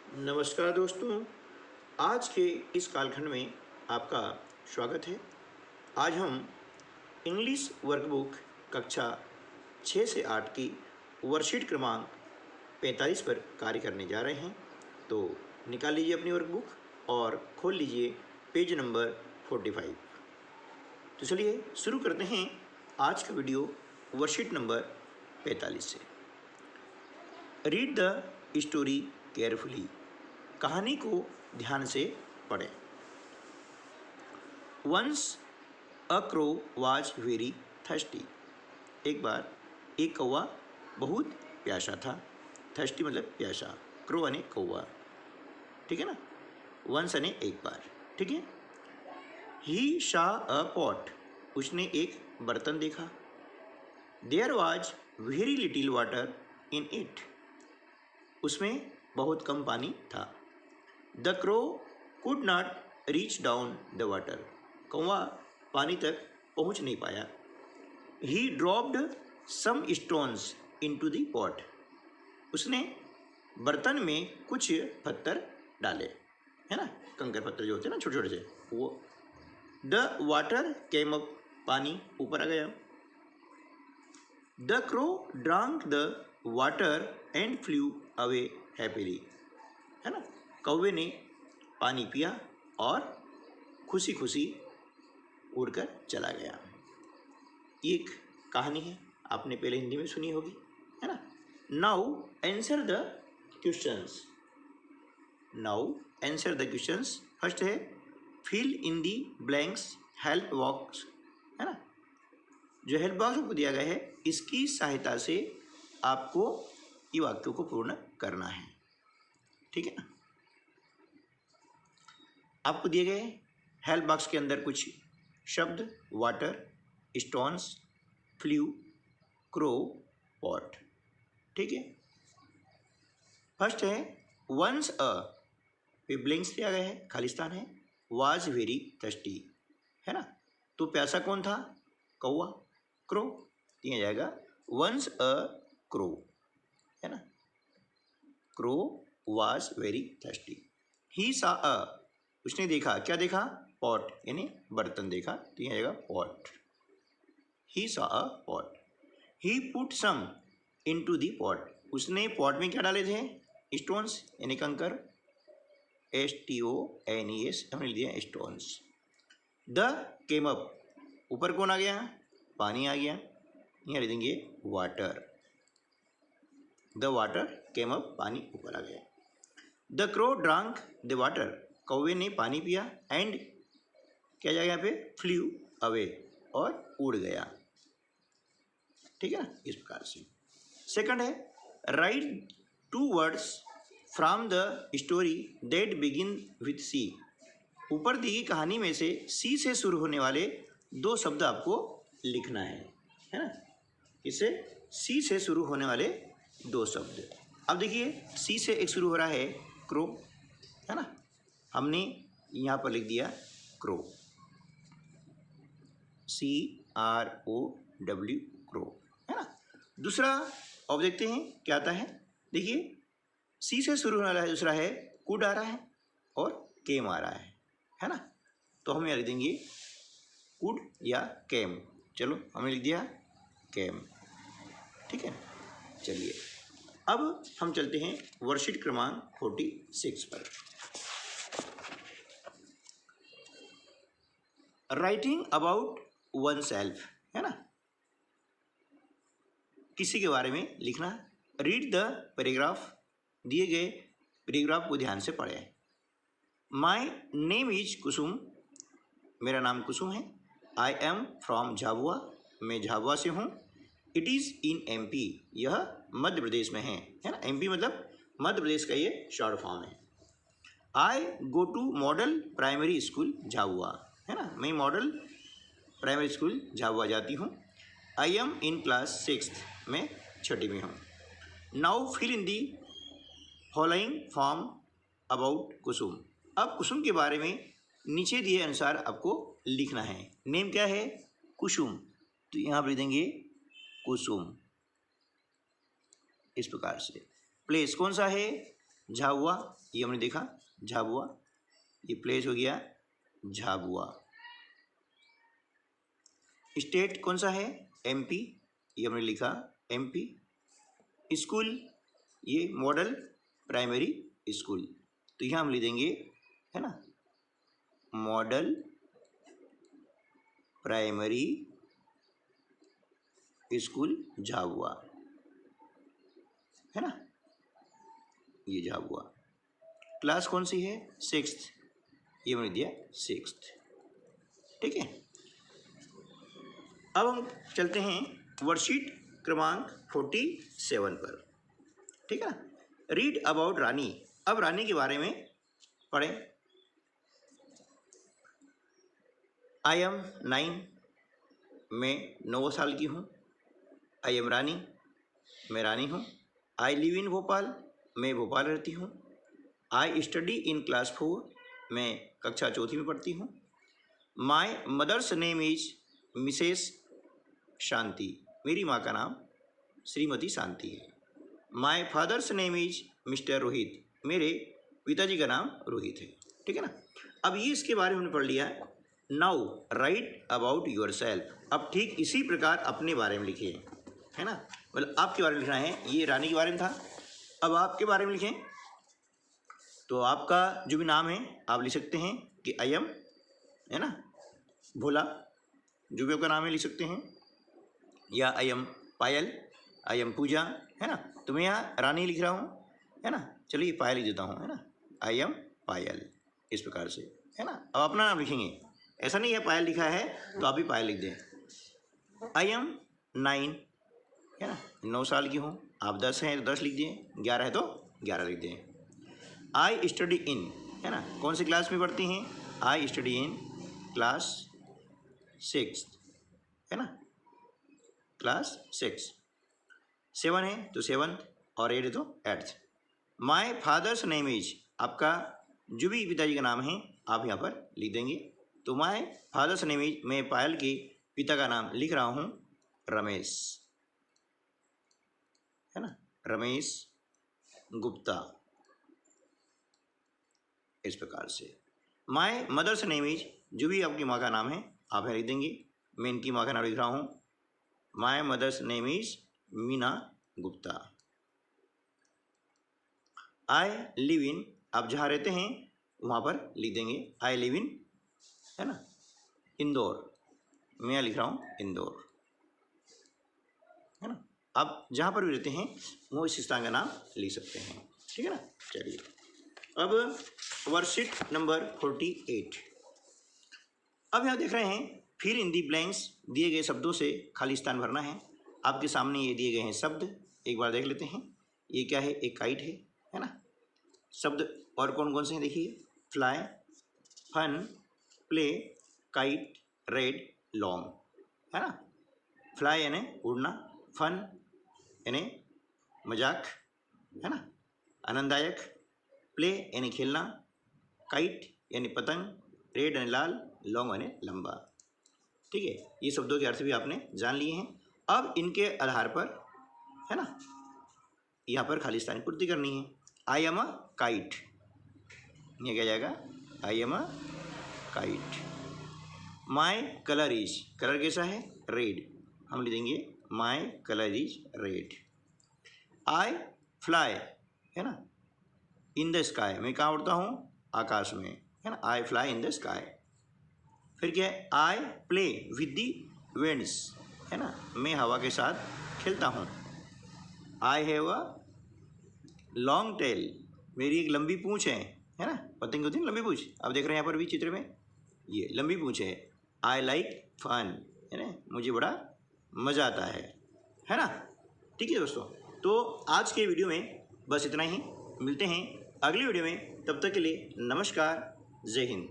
नमस्कार दोस्तों। आज के इस कालखंड में आपका स्वागत है। आज हम इंग्लिश वर्कबुक कक्षा 6 से 8 की वर्कशीट क्रमांक 45 पर कार्य करने जा रहे हैं। तो निकाल लीजिए अपनी वर्कबुक और खोल लीजिए पेज नंबर 45। तो चलिए शुरू करते हैं आज का वीडियो वर्कशीट नंबर 45 से। Read the story carefully. कहानी को ध्यान से पढ़ें। Once a crow was very thirsty. एक बार एक कौवा बहुत प्यासा था। थर्स्टी मतलब प्यासा, क्रो यानी कौवा, ठीक है ना। वंस यानी एक बार, ठीक है। ही शा अ पॉट। उसने एक बर्तन देखा। There was very little water in it. उसमें बहुत कम पानी था। The crow could not reach down the water. कौवा पानी तक पहुंच नहीं पाया। He dropped some stones into the pot. उसने बर्तन में कुछ पत्थर डाले, है ना, कंकर पत्थर जो होते हैं ना, छोटे छोटे से, वो। The water came up. पानी ऊपर आ गया। The crow drunk the water and flu away happily. है ना, कौवे ने पानी पिया और खुशी खुशी उड़कर चला गया। एक कहानी है, आपने पहले हिंदी में सुनी होगी, है ना। Now answer the questions. Now answer the questions. First है fill in the blanks help box, है ना। जो हेल्प बॉक्स आपको दिया गया है, इसकी सहायता से आपको ये वाक्यों को पूर्ण करना है, ठीक है ना। आपको दिए गए हेल्प बॉक्स के अंदर कुछ शब्द water, stones, flu, crow, pot, ठीक है। फर्स्ट है वंस अ, ब्लैंक्स दिया गया है, खालिस्तान है। वाज वेरी थर्स्टी, है ना। तो प्यासा कौन था? कौवा, क्रो दिया जाएगा। वंस अ क्रो, है ना। Crow was very thirsty. He saw a, उसने देखा, क्या देखा? पॉट यानी बर्तन देखा, तो यह आएगा pot. He saw a pot. He put some into the pot. उसने पॉट में क्या डाले थे? स्टोन्स यानी कंकर, STONES हमने लिख दिया स्टोन्स। द केम अप, ऊपर कौन आ गया? पानी आ गया, यहाँ लिख देंगे water. The water came up, पानी ऊपर आ गया। The crow drunk the water, कौवे ने पानी पिया। एंड क्या जाएगा यहाँ पे? फ्लू अवे, और उड़ गया, ठीक है ना, इस प्रकार से। सेकंड है write 2 words from the story that begin with C. ऊपर दी गई कहानी में से सी से शुरू होने वाले 2 शब्द आपको लिखना है ना। इसे सी से शुरू होने वाले 2 शब्द। अब देखिए सी से एक शुरू हो रहा है क्रो, है ना। हमने यहाँ पर लिख दिया क्रो, CROW, क्रो, है ना। दूसरा अब देखते हैं क्या आता है। देखिए सी से शुरू होने वाला है, दूसरा है कुड आ रहा है और केम आ रहा है ना। तो हम यहाँ लिख देंगे कुड या केम। चलो हमने लिख दिया केम, ठीक है। चलिए अब हम चलते हैं वर्कशीट क्रमांक 46 पर। राइटिंग अबाउट वन सेल्फ, है ना, किसी के बारे में लिखना। रीड द पैराग्राफ, दिए गए पैराग्राफ को ध्यान से पढ़ें। माई नेम इज कुसुम, मेरा नाम कुसुम है। आई एम फ्रॉम झाबुआ, मैं झाबुआ से हूँ। इट इज़ इन MP, यह मध्य प्रदेश में है ना। MP मतलब मध्य प्रदेश का ये शॉर्ट फॉर्म है। I go to model primary school Jhabua, है ना, मैं मॉडल प्राइमरी स्कूल झाबुआ जाती हूँ। I am in class 6th, मैं 6ठी में हूँ। Now fill in the following form about Kusum. अब कुसुम के बारे में नीचे दिए अनुसार आपको लिखना है। नेम क्या है? कुसुम, तो यहाँ पर लिख देंगे कुसुम, इस प्रकार से। प्लेस कौन सा है? झाबुआ, ये हमने देखा झाबुआ, ये प्लेस हो गया झाबुआ। स्टेट कौन सा है? एमपी, ये हमने लिखा एमपी। स्कूल, ये मॉडल प्राइमरी स्कूल, तो यहाँ हम लिख देंगे, है ना, मॉडल प्राइमरी स्कूल झाबुआ, है ना, ये झाबुआ। क्लास कौन सी है? 6th, ये मैंने दिया 6th। ठीक है, अब हम चलते हैं वर्कशीट क्रमांक 47 पर। ठीक है ना, रीड अबाउट रानी। अब रानी के बारे में पढ़ें। आई एम 9, मैं 9 साल की हूँ। आई एम रानी, मैं रानी हूँ। आई लिव इन भोपाल, मैं भोपाल रहती हूँ। आई स्टडी इन क्लास 4, मैं कक्षा 4 में पढ़ती हूँ। My mother's name is Mrs Shanti, मेरी माँ का नाम श्रीमती शांति है। My father's name is Mr Rohit, मेरे पिताजी का नाम रोहित है। ठीक है ना, अब ये इसके बारे में हमने पढ़ लिया है। Now right about your self, अब ठीक इसी प्रकार अपने बारे में लिखिए, है ना, मतलब आपके बारे में लिखना है। ये रानी के बारे में था, अब आपके बारे में लिखें। तो आपका जो भी नाम है आप लिख सकते हैं कि आई एम, है ना, भोला, जो भी आपका नाम है लिख सकते हैं, या I am Payal, I am पूजा, है ना। तो मैं यहाँ रानी लिख रहा हूँ, है ना, चलिए पायल लिख देता हूँ, है ना, आई एम पायल, इस प्रकार से, है ना। अब अपना नाम लिखेंगे, ऐसा नहीं है पायल लिखा है तो आप भी पायल लिख दें। आई एम 9, है ना, 9 साल की हूँ। आप 10 हैं तो 10 लिख दिए, 11 है तो 11 लिख दें। आई स्टडी इन, है ना, कौन सी क्लास में पढ़ती हैं? आई स्टडी इन क्लास 6, है ना, क्लास 6। 7 है तो 7th, और 8 है तो 8th। My father's name is, आपका जो भी पिताजी का नाम है आप यहाँ पर लिख देंगे। तो माई फादर्स नेम इज, मैं पायल के पिता का नाम लिख रहा हूँ रमेश, है ना, रमेश गुप्ता, इस प्रकार से। माई मदर्स नेम इज, जो भी आपकी माँ का नाम है आप यहाँ लिख देंगे। मैं इनकी माँ का नाम लिख रहा हूँ, my mother's name is Meena Gupta. I live in, आप जहाँ रहते हैं वहाँ पर लिख देंगे आई लिव इन, है ना, इंदौर, मैं यहाँ लिख रहा हूँ इंदौर, है ना। आप जहाँ पर भी रहते हैं वो इस स्थान का नाम लिख सकते हैं। ठीक है ना, चलिए अब वर्कशीट नंबर 48। अब यहाँ देख रहे हैं फिर इन दी ब्लैंक्स, दिए गए शब्दों से खाली स्थान भरना है। आपके सामने ये दिए गए हैं शब्द, एक बार देख लेते हैं। ये क्या है? एक काइट है ना। शब्द और कौन कौन से हैं देखिए, fly, fun, play, kite, red, long, है ना। फ्लाई यानी उड़ना, फन यानी मजाक, है ना, आनंददायक, प्ले यानी खेलना, काइट यानी पतंग, रेड यानी लाल, लॉन्ग यानी लंबा। ठीक है, ये शब्दों के अर्थ भी आपने जान लिए हैं। अब इनके आधार पर, है ना, यहाँ पर खाली स्थान पूर्ति करनी है। आई एम अ काइट, ये क्या जाएगा? I am a kite. My colour is, colour कैसा है? रेड, हम लिख देंगे माई colour is red. I fly, है ना, इन द स्काई, मैं कहाँ उड़ता हूँ? आकाश में, है ना, आई फ्लाई इन द स्काई। फिर क्या है? I play with the winds, है ना, मैं हवा के साथ खेलता हूँ। I have a long tail, मेरी एक लंबी पूँछ है ना, पतंग होती है लंबी पूँछ, आप देख रहे हैं यहाँ पर भी चित्र में, ये लंबी पूँछ है। आई लाइक फन, है ना, मुझे बड़ा मज़ा आता है ना। ठीक है दोस्तों, तो आज के वीडियो में बस इतना ही, मिलते हैं अगली वीडियो में, तब तक के लिए नमस्कार, जय हिंद।